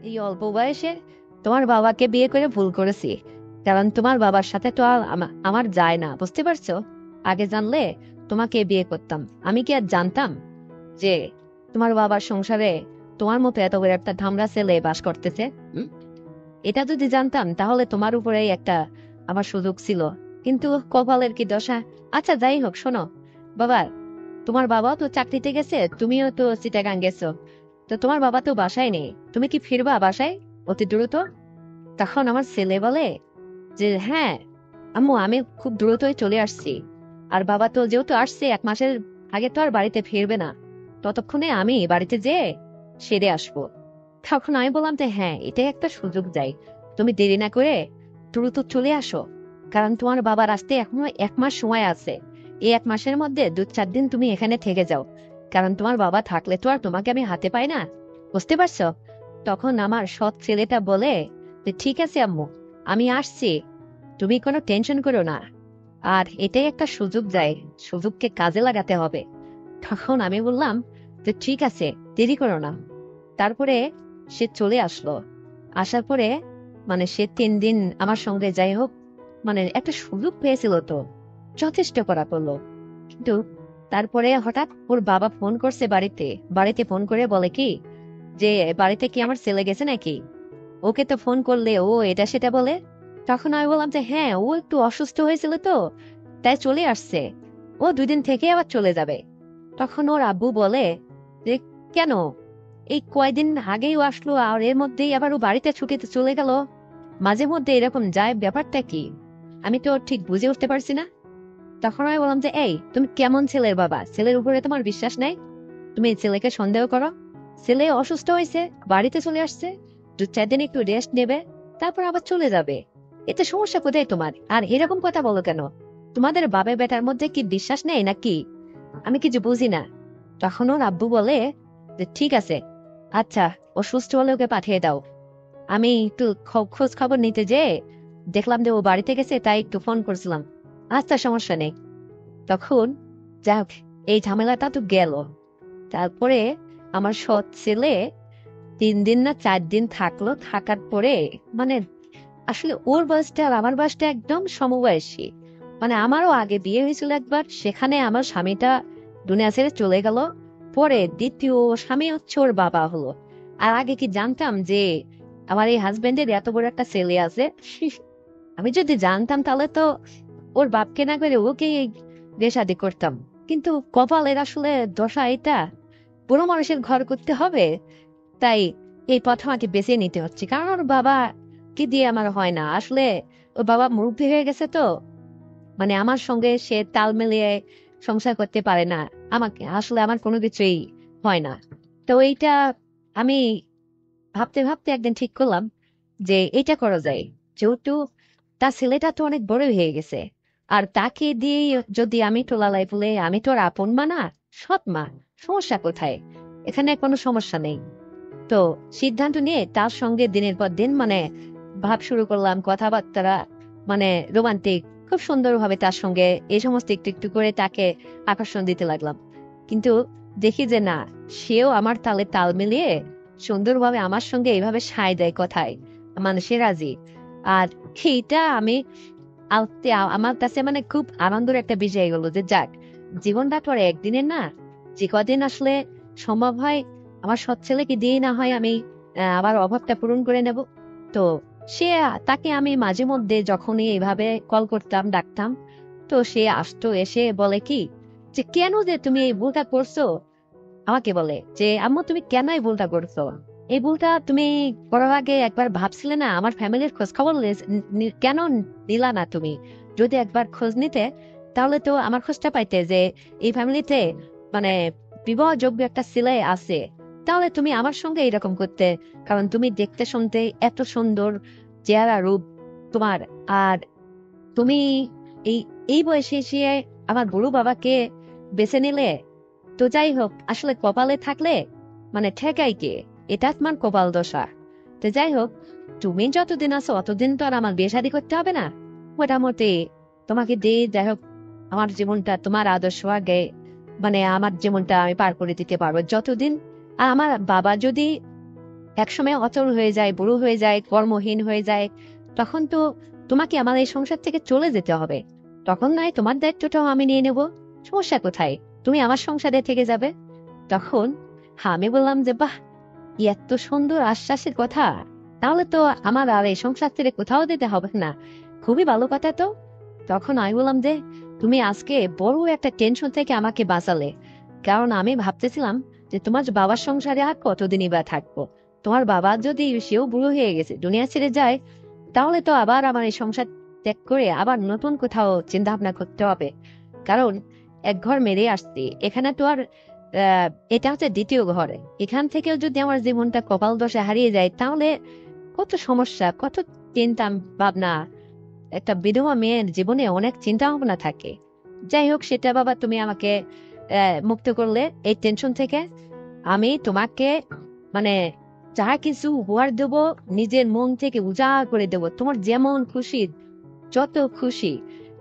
এই অল্প বয়সে তোমার বাবাকে বিয়ে করে ভুল করেছি। কারণ তোমার বাবার সাথে তো আর আমার যায় না, বুঝতে পারছো? আগে জানলে তোমাকে বিয়ে করতাম। আমি কি আর জানতাম যে তোমার বাবার সংসারে তোমার মতো এত বড় একটা ধামড়া ছেলে বাস করতেছে? হুম? এটা যদি জানতাম তাহলে তোমার উপরেই একটা আমার সুযোগ ছিল। কিন্তু কপালের কি দশা। আচ্ছা, যাই হোক, শোনো বাবা, তোমার বাবাও তো চাকরিতে গেছে, তুমিও তো চিটাগাং গেছো, তো তোমার বাবা তো বাসায় নেই, তুমি কি ফিরবা বাসায় অতি দ্রুত? তখন আমার ছেলে বলে যে হ্যাঁ আম্মু, আমি খুব দ্রুতই চলে আসছি। আর বাবা তো যেহেতু আসছে 1 মাসের আগে, তো আর বাড়িতে ফিরবে না, ততক্ষণে আমি বাড়িতে যেয়ে সেরে আসবো। তখন আমি বললাম যে হ্যাঁ, এটাই একটা সুযোগ, যাই, তুমি দেরি না করে দ্রুত চলে আসো। কারণ তোমার বাবার আসতে এখনো 1 মাস সময় আছে। এই 1 মাসের মধ্যে 2-4 দিন তুমি এখানে থেকে যাও। কারণ তোমার বাবা থাকলে তো আর তোমাকে আমি হাতে পাই না, বুঝতে পারছো? তখন আমার সৎ ছেলেটা বলে যে ঠিক আছে আম্মু, আমি আসছি, তুমি কোনো টেনশন করো না। আর এটাই একটা সুযোগ, যায়, সুযোগকে কাজে লাগাতে হবে। তখন আমি বললাম যে ঠিক আছে, দেরি করো না। তারপরে সে চলে আসলো। আসার পরে সে 3 দিন আমার সঙ্গে, যাই হোক, একটা সুযোগ পেয়েছিল, তো যথেষ্ট করা করলো। কিন্তু তারপরে হঠাৎ ওর বাবা ফোন করছে বাড়িতে। বাড়িতে ফোন করে বলে কি যে বাড়িতে কি আমার ছেলে গেছে নাকি? ওকে তো ফোন করলে ও এটা সেটা বলে। তখন আমি বললাম যে হ্যাঁ, ও একটু অসুস্থ হয়েছিল, তো তাই চলে আসছে। ও 2 দিন থেকে আবার চলে যাবে। তখন ওর আব্বু বলে যে কেন, এই কয়দিন আগেই ও আসলো, আর এর মধ্যেই আবার ও বাড়িতে ছুটিতে চলে গেল, মাঝে মধ্যে এরকম যায়, ব্যাপারটা কি? আমি তো ঠিক বুঝে উঠতে পারছি না। তখন আমি বললাম যে এই, তুমি কেমন ছেলের বাবা, ছেলের উপরে তোমার বিশ্বাস নাই? তুমি ছেলেকে সন্দেহ করো? ছেলে অসুস্থ হয়েছে, বাড়িতে চলে আসছে, 2-4 দিন একটু রেস্ট নেবে, তারপর আবার চলে যাবে। এতে সমস্যা কোথায় তোমার? আর এরকম কথা বলো কেন? তোমাদের বাবা বেটার মধ্যে কি বিশ্বাস নেই নাকি? আমি কিছু বুঝি না। তখন ওর আব্বু বলে যে ঠিক আছে, আচ্ছা, ও সুস্থ হলে ওকে পাঠিয়ে দাও। আমি একটু খোঁজ খবর নিতে যেয়ে দেখলাম যে ও বাড়িতে গেছে, তাই একটু ফোন করছিলাম। আচ্ছা, সমস্যা নেই। তখন যাক, এই ঝামেলাটা তো গেল। তারপরে আমার সৎ ছেলে 3 দিন না 4 দিন থাকলো। থাকার পরে মানে আসলে ওর বয়সটা আর আমার বয়সটা একদম সমবয়সী। আমারও আগে বিয়ে হয়েছিল একবার, সেখানে আমার স্বামীটা দুনিয়া ছেড়ে চলে গেল। পরে দ্বিতীয় স্বামী হচ্ছে ওর বাবা হলো। আর আগে কি জানতাম যে আমার এই হাজবেন্ডের এত বড় একটা ছেলে আছে? আমি যদি জানতাম তাহলে তো ওর বাপকে না করে ওকে বিয়ে শাদী করতাম। কিন্তু কপালের আসলে দশা এটা, বুড়ো মানুষের ঘর করতে হবে। তাই এই পথ আমাকে বেছে নিতে হচ্ছে, কারণ ওর বাবা কি দিয়ে আমার হয় না আসলে। ওর বাবা মুরব্বী হয়ে গেছে, তো আমার সঙ্গে সে তাল মিলিয়ে সংসার করতে পারে না। আমাকে আসলে আমার কোনো কিছুই হয় না। তো এইটা আমি ভাবতে ভাবতে একদিন ঠিক করলাম যে এটা করা যায়। যেহেতু তার ছেলেটা তো অনেক বড় হয়ে গেছে, আর তাকে দিয়ে যদি আমি টোলালাই বলে, আমি তো আর আপন মা না, সৎ মা, সমস্যা কোথায়? এখানে কোনো সমস্যা নেই। তো সিদ্ধান্ত নিয়ে তার সঙ্গে দিনের পর দিন ভাব শুরু করলাম, কথাবার্তা রোমান্টিক, খুব সুন্দরভাবে তার সঙ্গে এই সমস্ত একটু একটু করে তাকে আকর্ষণ দিতে লাগলাম। কিন্তু দেখি যে না, সেও আমার তালে তাল মিলিয়ে সুন্দরভাবে আমার সঙ্গে এইভাবে সায় দেয় কথায়, সে রাজি। আর এইটা আমি আমার কাছে খুব আনন্দের একটা বিষয় গেল যে যাক, জীবনটা তো আর একদিনের না, যে কদিন আসলে সম্ভব হয় আমার সৎ ছেলেকে দিয়ে না হয় আমি আবার অভাবটা পূরণ করে নেব। তো সে, তাকে আমি মাঝে মধ্যে যখনই এইভাবে কল করতাম, ডাকতাম, তো সে আসতো, এসে বলে কি যে কেন যে তুমি এই ভুলটা করছো। আমাকে বলে যে আম্মু, তুমি কেন এই ভুলটা করছো? এই ভুলটা তুমি করার আগে একবার ভাবছিলে না? আমার ফ্যামিলির খোঁজ খবর কেন নিলা না তুমি? যদি একবার খোঁজ নিতে, তাহলে তো আমার খোঁজটা পাইতে যে এই ফ্যামিলিতে মানে বিবাহযোগ্য একটা ছেলে আছে। তাহলে তুমি আমার সঙ্গে এরকম করতে, কারণ তুমি দেখতে শুনতে এত সুন্দর, চেহারা রূপ তোমার। আর তুমি এই এই বয়সে এসে আমার বুড়ো বাবাকে বেছে নিলে। তো যাই হোক, আসলে কপালে থাকলে ঠেকাই কে? এটা তোমার কপাল দশা। তো যাই হোক, তুমি যতদিন আছো অতদিন তো আর আমার বিয়ে শাদী করতে হবে না। মোটামুটি তোমাকে দিয়ে, যাই হোক, আমার জীবনটা তোমার আদর্শ আগে, আমার জীবনটা আমি পার করে দিতে পারবো যতদিন। আর আমার বাবা যদি একসময় অচল হয়ে যায়, বুড়ো হয়ে যায়, কর্মহীন হয়ে যায়, তখন তো তোমাকে আমার এই সংসার থেকে চলে যেতে হবে। তখন নয় তোমার দায়িত্বটাও আমি নিয়ে নেব, সমস্যা কোথায়? তুমি আমার সংসারে থেকে যাবে। তখন হ্যাঁ, আমি বললাম যে বাহ, এত সুন্দর আশ্বাসের কথা, তাহলে তো আমার আর এই সংসার ছেড়ে কোথাও যেতে হবে না, খুবই ভালো কথা তো। তখন আমি বললাম যে তুমি আজকে বড় একটা টেনশন থেকে আমাকে বাঁচালে, কারণ আমি ভাবতেছিলাম যে তোমার বাবার সংসারে আর কতদিনই বা থাকবো। তোমার বাবা যদি সেও বুড়ো হয়ে গেছে, দুনিয়া ছেড়ে যায়, তাহলে তো আবার আমার এই সংসার ত্যাগ করে আবার নতুন কোথাও চিন্তা ভাবনা করতে হবে। কারণ এক ঘর মেরে আসছি, এখানে তো আর এটা হচ্ছে দ্বিতীয় ঘর। এখান থেকেও যদি আমার জীবনটা কপাল দশা হারিয়ে যায়, তাহলে কত সমস্যা, কত চিন্তা ভাবনা। একটা বিধবা মেয়ের জীবনে অনেক চিন্তা ভাবনা থাকে। যাই হোক, সেটা বাবা তুমি আমাকে মুক্ত করলে এই টেনশন থেকে। আমি তোমাকে মানে যা কিছু উপহার দেব, নিজের মন থেকে উজাড় করে দেব। তোমার যেমন খুশি, যত খুশি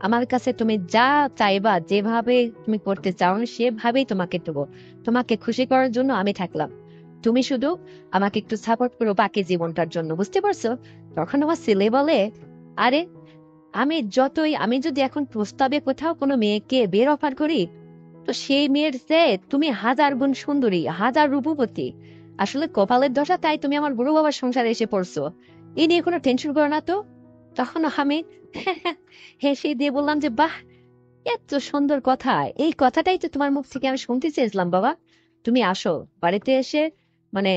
আমার কাছে তুমি যা চাইবা, যেভাবে তুমি করতে চাও, আমি সেভাবেই তোমাকে দেবো। তোমাকে খুশি করার জন্য আমি থাকলাম, তুমি শুধু আমাকে একটু সাপোর্ট করো বাকি জীবনটার জন্য, বুঝতে পারছো? তখন আমার ছেলে বলে, আরে আমি যদি এখন প্রস্তাবে কোথাও কোনো মেয়েকে বিয়ের অফার করি, তো সেই মেয়ের চেয়ে তুমি হাজার গুণ সুন্দরী, হাজার রূপবতী। আসলে কপালের দশা, তাই তুমি আমার বুড়ো বাবার সংসারে এসে পড়ছো। এই নিয়ে কোনো টেনশন করো না তো। তখন আমি হেসে দিয়ে বললাম যে বাহ, এত সুন্দর কথা, এই কথাটাই তো তোমার মুখ থেকে আমি শুনতে চেয়েছিলাম বাবা। তুমি আসো বাড়িতে এসে, মানে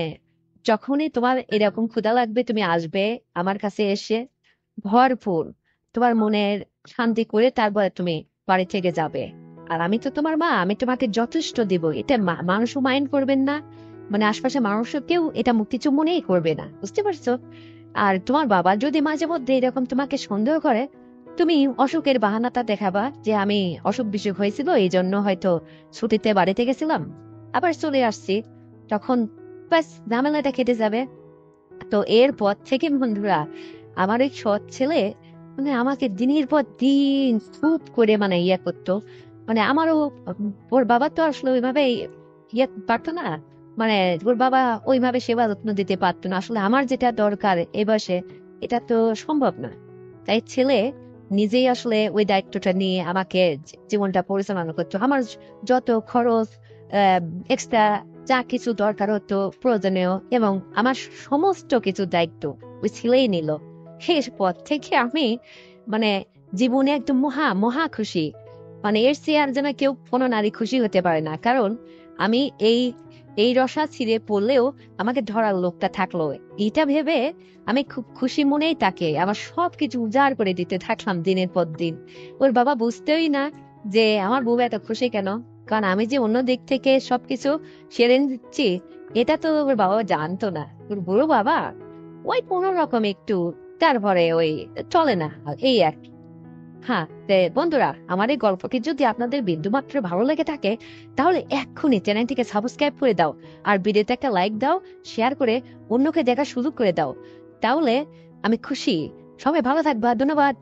যখনই তোমার এরকম ক্ষুধা লাগবে, তুমি আসবে আমার কাছে এসে ভরপুর তোমার মনের শান্তি করে তারপরে তুমি বাড়ি থেকে যাবে। আর আমি তো তোমার মা, আমি তোমাকে যথেষ্ট দিব। এটা মানুষও মাইন্ড করবেন না, মানে আশপাশে মানুষও কেউ এটা মুখ কিছু মনেই করবে না, বুঝতে পারছো? আর তোমার বাবা যদি মাঝে মধ্যে এরকম তোমাকে সন্দেহ করে, তুমি অসুখের বাহানাটা দেখাবা যে আমি অসুখ বিসুখ হয়েছিল, এই জন্য হয়তো ছুটিতে বাড়িতে গেছিলাম, আবার চলে আসছি। তখন ব্যাস ঝামেলাটা কেটে যাবে। তো এরপর থেকে বন্ধুরা, আমার ওই সৎ ছেলে আমাকে দিনের পর দিন খুব করে ইয়ে করতো। আমারও ওর বাবা তো আসলে ওইভাবে ইয়ে পারতো না, মানে ওর বাবা ওইভাবে সেবা যত্ন দিতে পারতো না। আসলে আমার যেটা দরকার এ বয়সে, এটা তো সম্ভব না। তাই ছেলে নিজেই আসলে ওই দায়িত্বটা নিয়ে আমাকে জীবনটা পরিচালনা করতো। আমার যত খরচ, এক্সট্রা যা কিছু দরকার হতো প্রয়োজনীয়, এবং আমার সমস্ত কিছু দায়িত্ব ওই ছেলেই নিল। শেষ পথ থেকে আমি মানে জীবনে একদম মহা মহা খুশি। এর চেয়ে আর যেন কেউ কোনো নারী খুশি হতে পারে না। কারণ আমি এই এই রসা ছিঁড়ে পড়লেও আমাকে ধরার লোকটা থাকলো, এটা ভেবে আমি খুব খুশি মনেই তাকে আমার সবকিছু উজাড় করে দিতে থাকলাম দিনের পর দিন। ওর বাবা বুঝতেই না যে আমার বউ এত খুশি কেন, কারণ আমি যে অন্য দিক থেকে সবকিছু সেরে দিচ্ছি, এটা তো ওর বাবা জানতো না। ওর বুড়ো বাবা ওই কোন রকম একটু, তারপরে ওই চলে না, এই আর কি। হ্যাঁ, বন্ধুরা, আমার এই গল্পটি যদি আপনাদের বিন্দুমাত্র ভালো লেগে থাকে, তাহলে এক্ষুনি চ্যানেলটিকে সাবস্ক্রাইব করে দাও, আর ভিডিওতে একটা লাইক দাও, শেয়ার করে অন্যকে দেখার সুযোগ করে দাও। তাহলে আমি খুশি। সবাই ভালো থাকবা, ধন্যবাদ।